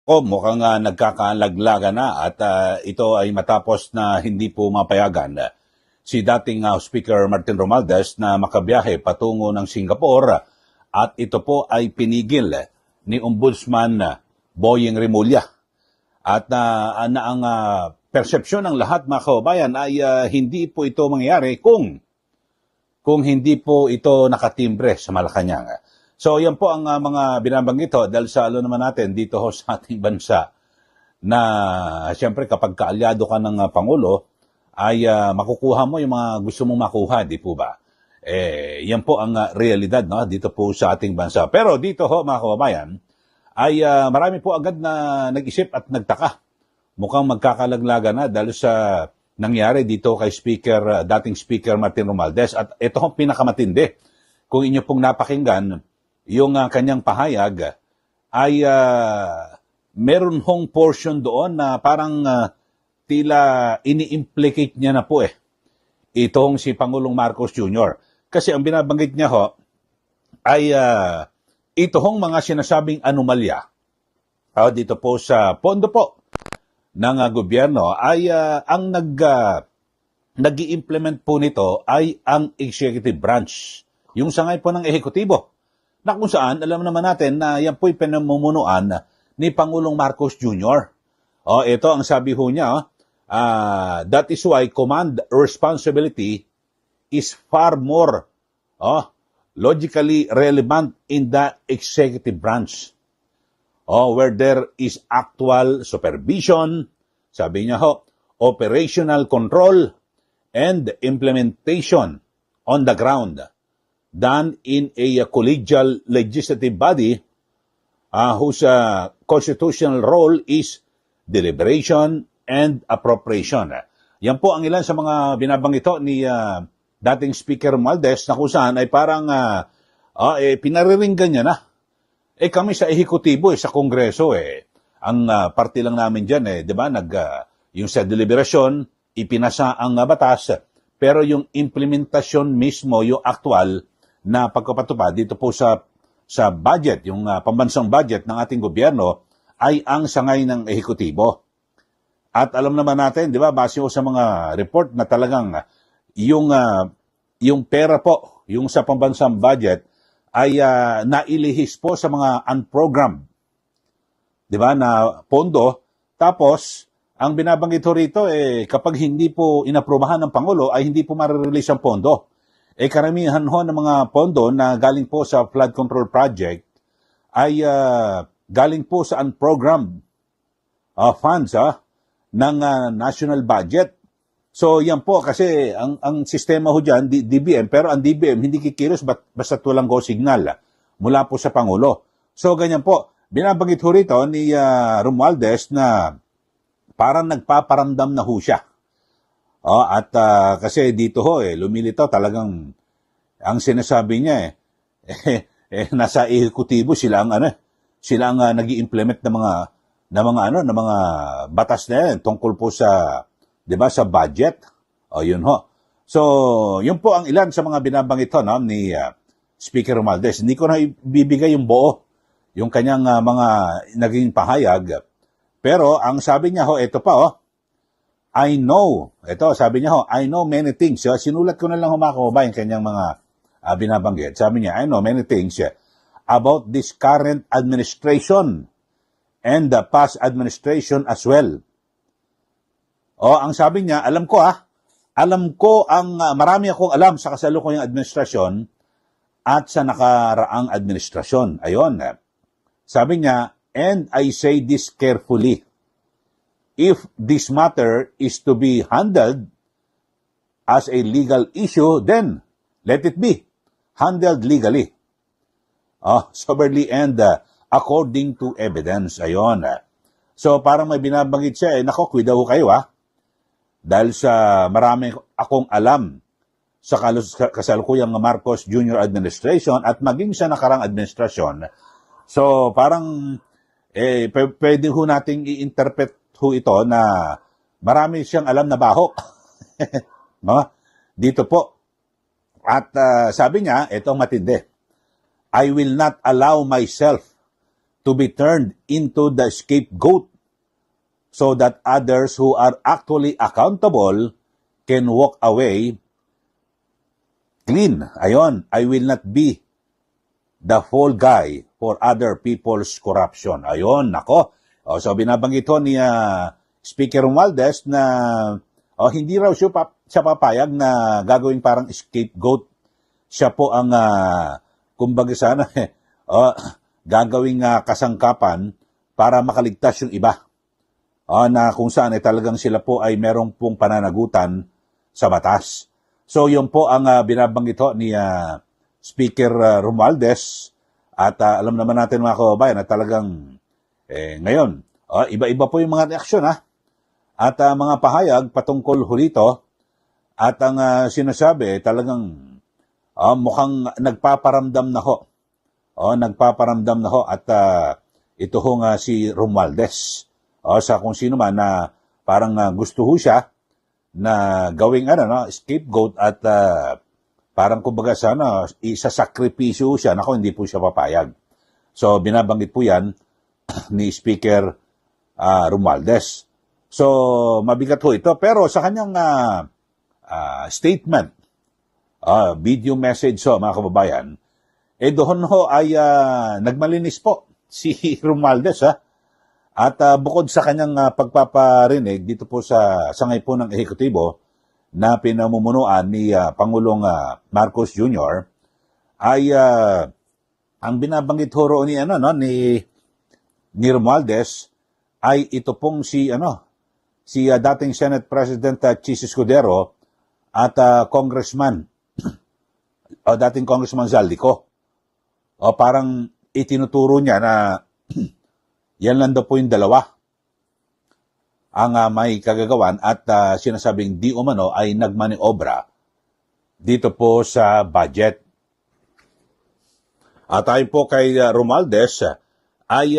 Mukhang nagkakaalaglaga na at ito ay matapos na hindi po mapayagan si dating Speaker Martin Romualdez na makabiyahe patungo ng Singapore at ito po ay pinigil ni Ombudsman Boyeng Remulla. At ang persepsyon ng lahat mga kababayan ay hindi po ito mangyayari kung hindi po ito nakatimbre sa Malacanang. So yan po ang mga binabanggit dahil sa naman natin dito sa ating bansa na siyempre kapag kaalyado ka ng Pangulo ay makukuha mo yung mga gusto mong makuha, di po ba? Yan po ang realidad dito po sa ating bansa. Pero dito mga kababayan ay marami po agad na nag-isip at nagtaka. Mukhang magkakalaglaga na dahil sa nangyari dito kay dating Speaker Martin Romualdez at ito ang pinakamatindi. Kung inyo pong napakinggan, yung kanyang pahayag ay meron hong portion doon na parang tila ini-implicate niya na po itong si Pangulong Marcos Jr. Kasi ang binabanggit niya ay ito hong mga sinasabing anomalya dito po sa pondo po ng gobyerno ay ang nag-i-implement po nito ay ang executive branch, yung sangay po ng ehekutibo. Na kung saan, alam naman natin na yan po'y pinamumunuan ni Pangulong Marcos Jr. Ito ang sabi ho niya, that is why command responsibility is far more logically relevant in the executive branch. Where there is actual supervision, sabi niya operational control and implementation on the ground done in a collegial legislative body whose constitutional role is deliberation and appropriation. Yan po ang ilan sa mga binabanggit ni dating Speaker Romualdez na kung saan ay parang pinariringgan niya na. Kami sa ehekutibo, sa Kongreso, ang parte lang namin dyan, di ba, yung sa deliberasyon, ipinasa ang batas, pero yung implementasyon mismo, yung actual na pagkapatupad dito po sa budget, yung pambansang budget ng ating gobyerno, ay ang sangay ng ehekutibo. At alam naman natin, di ba, base sa mga report na talagang yung pera po, yung sa pambansang budget, ay nailihis po sa mga unprogrammed, di ba, na pondo. Tapos, ang binabanggit rito, kapag hindi po inaprubahan ng Pangulo, ay hindi po marirelease ang pondo. Karamihan ng mga pondo na galing po sa flood control project ay galing po sa unprogrammed funds ng national budget. So yan po kasi ang sistema dyan, DBM, pero ang DBM hindi kikilos basta walang go signal mula po sa Pangulo. So ganyan po, binabanggit rito ni Romualdez na parang nagpaparamdam na siya. At kasi dito lumilitaw talagang ang sinasabi niya nasa ehekutibo sila ang nag-i-implement ng mga batas na yan tungkol po sa, 'di ba, sa budget. Yun So, yun po ang ilan sa mga binabanggit ni Speaker Romualdez. Hindi ko na ibibigay yung buo, yung kanyang mga naging pahayag. Pero ang sabi niya ito pa I know, sabi niya I know many things. Sinulat ko na lang mga kababayan kanyang mga binabanggit. Sabi niya, I know many things about this current administration and the past administration as well. Ang sabi niya, alam ko marami akong alam sa kasalukuyang administrasyon at sa nakaraang administrasyon. Ayon. Sabi niya, and I say this carefully. If this matter is to be handled as a legal issue, then let it be handled legally, soberly and according to evidence. Ayon. So parang may binabanggit siya, kwida ho kayo dahil sa marami akong alam sa kasalukuyang Marcos Jr. administration at maging sa nakarang administrasyon. So parang pwede ho nating i-interpret ito na marami siyang alam na baho. Dito po. At sabi niya, itong matindi, I will not allow myself to be turned into the scapegoat so that others who are actually accountable can walk away clean. Ayon, I will not be the fall guy for other people's corruption. Ayon, nako. So binabanggit ho ni Speaker Romualdez na hindi raw siya papayag na gagawing parang scapegoat. Siya po ang, kumbaga sana, gagawing kasangkapan para makaligtas yung iba. Na kung saan talagang sila po ay merong pong pananagutan sa batas. So yun po ang binabanggit ho ni Speaker Romualdez. At alam naman natin mga kababayan na talagang ngayon, iba-iba po yung mga reaksyon at mga pahayag patungkol ho rito. At ang sinasabi talagang mukhang nagpaparamdam na ho. Nagpaparamdam na ho at ito ho nga si Romualdez. Sa kung sino man na parang gusto ho siya na gawing scapegoat at parang kumbaga sana isasakripisyo siya. Nako, hindi po siya papayag. So binabanggit po yan ni Speaker Romualdez. So mabigat ho ito. Pero sa kanyang statement, video message mga kababayan, doon ho ay nagmalinis po si Romualdez At bukod sa kanyang pagpaparinig dito po sa sangay po ng ehekutibo na pinamumunuan ni Pangulong Marcos Jr. ay ang binabanggit ho ni Romualdez ay ito pong si dating Senate President Chis Escudero at Congressman dating Congressman Zaldico. Parang itinuturo niya na yan lang daw po yung dalawa ang may kagagawan at sinasabing di umano ay nagmaniobra dito po sa budget. At tayo po kay Romualdez ay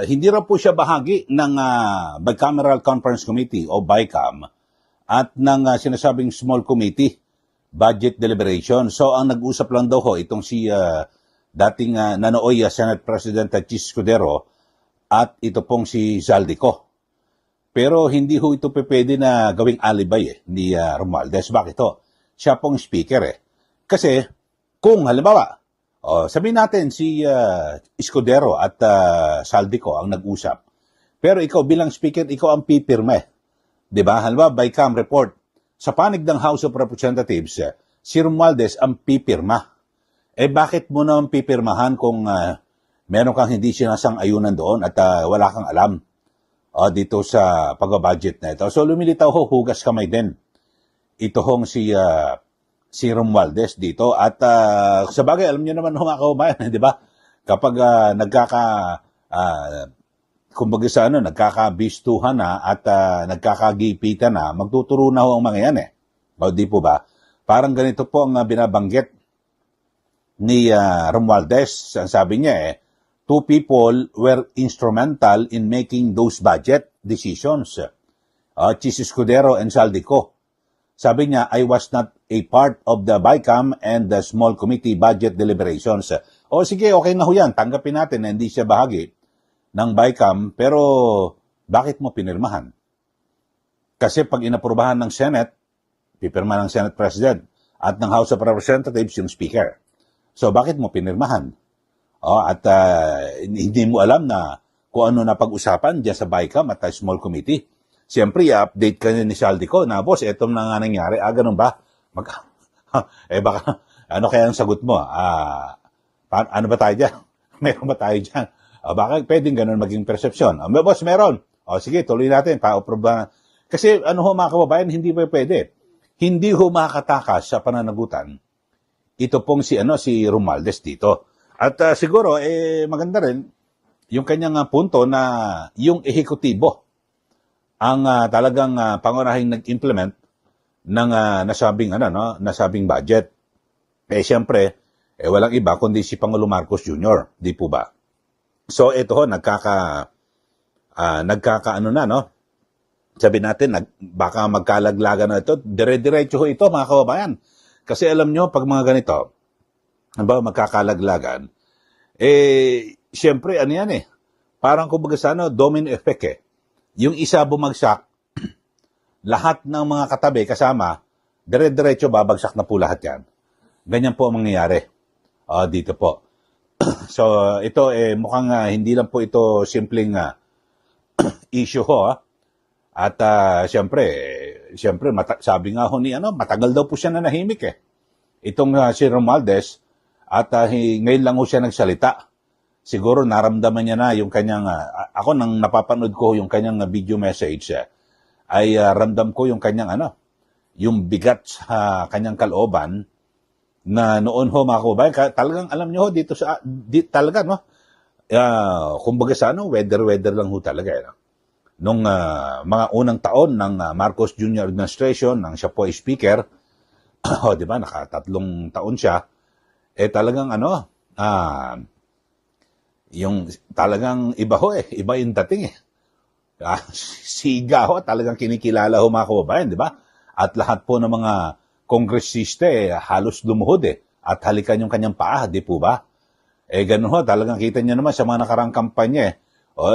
hindi raw po siya bahagi ng Bicameral Conference Committee o BICAM at ng sinasabing Small Committee Budget Deliberation. So ang nag-usap lang daw ho itong si dating Nanooy Senate President Chis Escudero at ito pong si Zaldico. Pero hindi ho ito pwede na gawing alibay ni Romualdez. Bakit ho? Siya pong speaker Kasi kung halimbawa, sabihin natin si Escudero at Zaldico ang nag-usap. Pero ikaw bilang speaker, ikaw ang pipirma. Diba? Halimbawa, BICAM report. Sa panig ng House of Representatives, si Romualdez ang pipirma. Bakit mo naman pipirmahan kung meron kang hindi sinasang-ayunan doon at wala kang alam dito sa pag-budget na ito? So lumilitaw ho, hugas kamay din. Ito hong si Romualdez dito. At sa bagay, alam niyo naman mga kaubayan, di ba? Kapag kumbaga sa nagkakabistuhan na at nagkakagipitan na, magtuturo na ho ang mga yan di po ba? Parang ganito po ang binabanggit ni Romualdez. Sabi niya two people were instrumental in making those budget decisions. Chis Escudero and Zaldico. Sabi niya, I was not a part of the BICAM and the small committee budget deliberations. Sige, okay na ho yan. Tanggapin natin na hindi siya bahagi ng BICAM, pero bakit mo pinirmahan? Kasi pag inaprubahan ng Senate, pipirma ng Senate President at ng House of Representatives yung Speaker. So bakit mo pinirmahan? At hindi mo alam na kung ano na pag-usapan dyan sa BICAM at small committee. Siyempre, i-update ka ni Zaldico na, boss, eto na nga nangyari. Ganun ba? Baka, ano kaya ang sagot mo? Ano ba tayo dyan? Meron ba tayo dyan? Baka pwedeng ganun maging persepsyon. Boss, meron. Sige, tuloy natin. Pa-approve. Kasi mga kababayan, hindi pa pwede. Hindi ho makakatakas sa pananagutan. Ito pong si Romualdez dito. At siguro, maganda rin yung kanyang punto na yung ehekutibo ang talagang pangunahing nag-implement ng nasabing budget. Siyempre, walang iba kundi si Pangulong Marcos Jr., di po ba? So ito ho, sabi natin, baka magkalaglagan na ito, dire-diretso ho ito mga kababayan. Kasi alam nyo, pag mga ganito, magkakalaglagan, siyempre, ano yan parang kumbaga sa domino effect Yung isa bumagsak, lahat ng mga katabi kasama, dire-diretso babagsak na po lahat yan. Ganyan po ang mangyayari dito po. So, ito mukhang hindi lang po ito simpleng issue At siyempre, sabi nga ho ni matagal daw po siya nanahimik Itong si Romualdez at ngayon lang ho siya nagsalita. Siguro naramdaman niya na yung kanyang, ako nang napapanood ko yung kanyang video message, ay ramdam ko yung kanyang yung bigat sa kanyang kalooban na noon ho mga kababayan, talagang alam niyo ho dito talaga kumbaga sa weather lang ho talaga Nung mga unang taon ng Marcos Jr. administration, nang siya po ay speaker, di ba, nakatatlong taon siya, talagang yung talagang iba ho iba yung dating siga ho, talagang kinikilala ho mga kababayan, di ba? At lahat po ng mga kongresista halos lumuhod at halikan yung kanyang paa, di po ba? Ganun ho, talagang kita niyo naman sa mga nakarang kampanya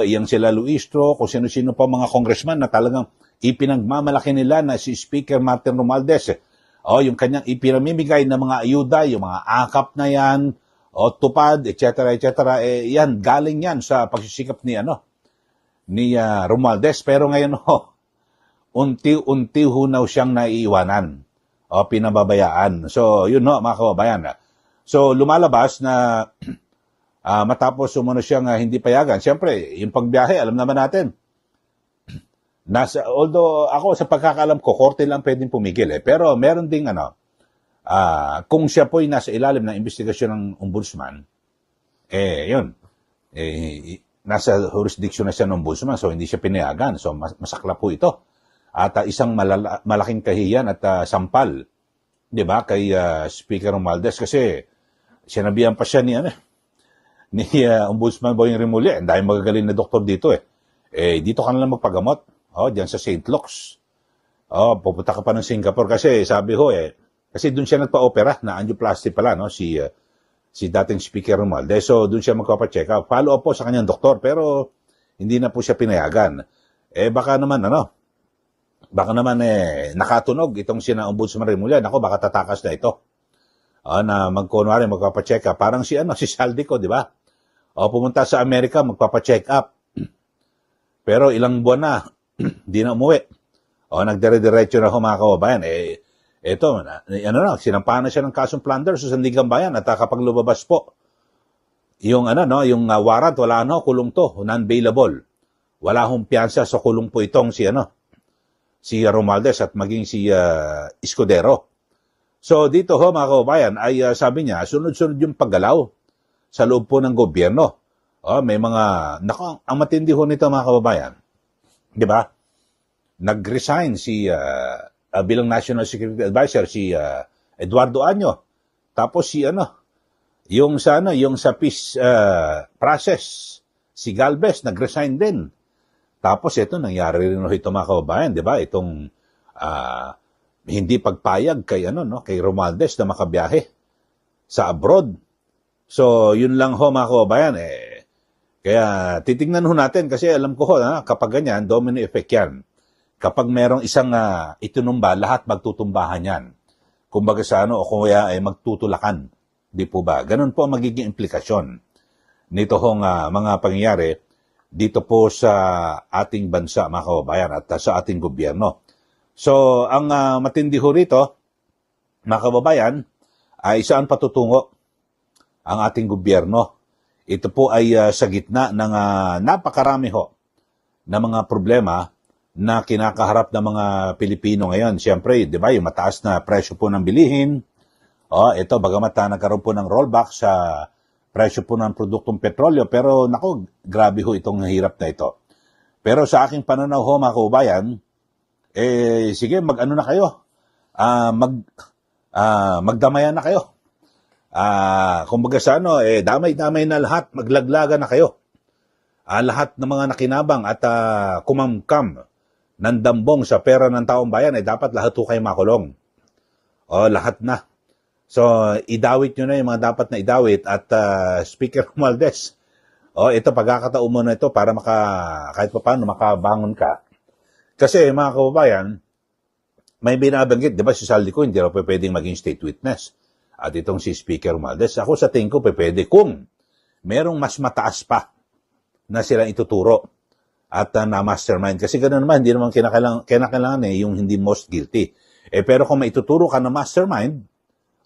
iyang sila Luistro, kung sino-sino pa mga congressman na talagang ipinagmamalaki nila na si Speaker Martin Romualdez. Yung kanyang ipinamimigay na mga ayuda, yung mga akap na yan, tupad, etc., etc., yan, galing yan sa pagsisikap ni Romualdez. Pero ngayon unti-unti hunaw siyang naiiwanan pinababayaan. So, yun mga kababayan. So, lumalabas na matapos umano siyang hindi payagan. Siyempre, yung pagbiyahe, alam naman natin. Although ako sa pagkakalam ko, korte lang pwedeng pumigil Pero meron ding kung siya po'y nasa ilalim ng investigasyon ng ombudsman, yun. Nasa jurisdiction na siya ng ombudsman, so hindi siya pinayagan. So, masakla po ito. At isang malaking kahiyan at sampal, di ba, kay Speaker Romualdez kasi sinabihan pa siya ni Ombudsman Boying Rimulya, dahil magagaling na doktor dito dito ka na lang magpagamot, diyan sa St. Luke's. Pupunta ka pa ng Singapore kasi sabi ho kasi doon siya nagpa-opera na angioplasty pala, si dating Speaker Romualdez. So doon siya magpapa-check up. Follow up po sa kanyang doktor, pero hindi na po siya pinayagan. Baka naman nakatunog itong sina Ombudsman Rimulya. Nako, baka tatakas na ito. Na magkunwari magpapa-check up. Parang si Saldico, di ba? Pumunta sa Amerika, magpapa-check up. Pero ilang buwan na, di na umuwi. Nagdire-diretso na mga kababayan. Sinampahan na siya ng kasong plunder sa Sandigan Bayan at kapag lumabas po, yung warrant, wala kulong to, non-bailable. Wala hong piyansa sa kulong po itong si Romualdez at maging si Escudero. So dito mga kababayan ay sabi niya, sunod-sunod yung paggalaw sa loob po ng gobyerno. May mga, ang matindi ho nito mga kababayan, di ba? Nag-resign si bilang National Security Advisor si Eduardo Año. Tapos yung sa peace process, si Galvez nag-resign din. Tapos ito nangyari rin ito mga kababayan, di ba? Itong hindi pagpayag kay kay Romualdez na makabiyahe sa abroad. So yun lang ho mga kababayan kaya titingnan ho natin kasi alam ko kapag ganyan domino effect yan. Kapag merong isang itinumba, lahat magtutumbahan yan. Kumbaga sa o kaya ay magtutulakan. Di po ba? Ganun po ang magiging implikasyon nito hong mga pangyayari dito po sa ating bansa, mga kababayan, at sa ating gobyerno. So, ang matindi ho rito, mga kababayan, ay saan patutungo ang ating gobyerno. Ito po ay sa gitna ng napakarami ho na mga problema na kinakaharap ng mga Pilipino ngayon. Siyempre, di ba, yung mataas na presyo po ng bilihin. Ito, bagamat nagkaroon po ng rollback sa presyo po ng produktong petrolyo, pero nako, grabe ho itong hirap na ito. Pero sa aking pananaw ho, mga kaubayan, sige, mag-ano na kayo. Magdamayan na kayo. Kumbaga sa damay-damay na lahat, maglaglagan na kayo. Lahat ng mga nakinabang at kumamkam ng dambong sa pera ng taong bayan, dapat lahat ho kayo makulong. Lahat na. So, idawit nyo na yung mga dapat na idawit at Speaker Romualdez, ito, pagkakataon mo na ito para kahit pa paano makabangon ka. Kasi mga kababayan, may binabanggit, di ba si Saldico hindi raw pwedeng maging state witness. At itong si Speaker Romualdez, ako sa tingin ko pwede kung merong mas mataas pa na silang ituturo at na mastermind. Kasi gano'n naman, hindi naman kinakailangan yung hindi most guilty. Pero kung maituturo ka na mastermind,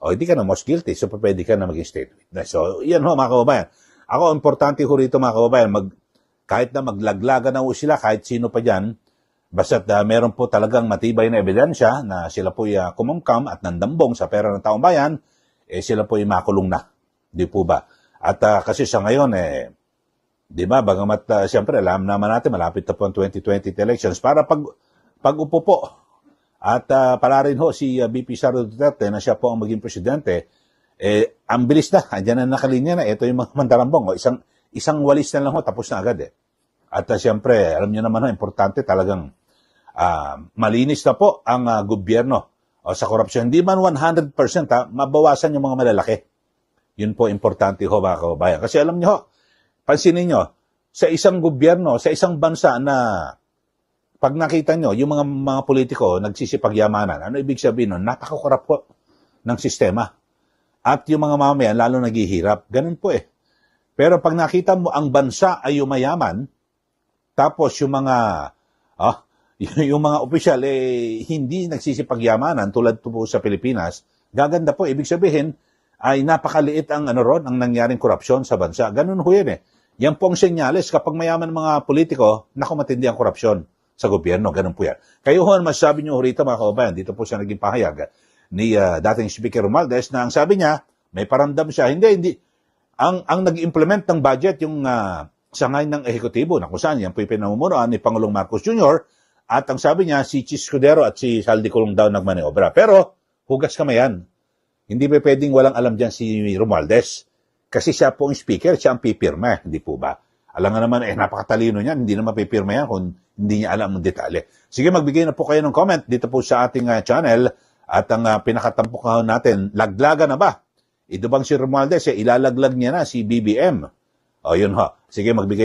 hindi ka na most guilty, so pwede ka na maging state witness. So, yan ho mga kababayan. Ako, importante ho rito mga kababayan, kahit na maglaglagan na ho sila, kahit sino pa dyan, basta't meron po talagang matibay na ebidensya na sila po kumamkam at nandambong sa pera ng taong bayan, sila po makulong na. Di po ba? At kasi sa ngayon, di ba, bagamat siyempre alam naman natin, malapit na po ang 2020 elections, para pag-upo po, at pala rin ho si BP Sara Duterte na siya po ang maging presidente, ang bilis na, andyan na nakalinya na, ito yung mga mandarambong, isang walis na lang ho, tapos na agad At siyempre, alam niyo naman importante talagang malinis na po ang gobyerno sa korupsyon. Hindi man 100%, mabawasan yung mga malalaki. Yun po importante ho mga kababayan. Kasi alam niyo, pansinin niyo, sa isang gobyerno, sa isang bansa na pag nakita niyo, yung mga politiko nagsisipagyamanan, ano ibig sabihin nun? Napakakorap po ng sistema. At yung mga mamayan, lalo naghihirap. Ganun po Pero pag nakita mo ang bansa ay yumayaman, tapos yung mga opisyal hindi nagsisipagyamanan tulad po sa Pilipinas, gaganda po. Ibig sabihin ay napakaliit ang ang nangyaring korupsyon sa bansa. Ganun ho yan Yan po ang senyales kapag mayaman ng mga politiko, matindi ang korupsyon sa gobyerno. Ganun po yan. Kayo ho, masasabi nyo rito mga kababayan, dito po siya naging pahayag ni dating Speaker Romualdez na ang sabi niya, may paramdam siya. Hindi. Ang nag-implement ng budget yung sangay ng ehekutibo na kung saan yan po yung pinamumunuan ni Pangulong Marcos Jr. At ang sabi niya, si Chis Escudero at si Saldico lang daw nagmaniobra. Pero, hugas kamayan. Hindi ba pwedeng walang alam dyan si Romualdez? Kasi siya po ang speaker, siya ang pipirma. Hindi po ba? Alam nga naman, napakatalino niyan. Hindi naman pipirma yan kung hindi niya alam ang detalye. Sige, magbigay na po kayo ng comment dito po sa ating channel. At ang pinakatampok natin, laglagan na ba? Ito bang si Romualdez, ilalaglag niya na si BBM? Yun ho. Sige, magbigay na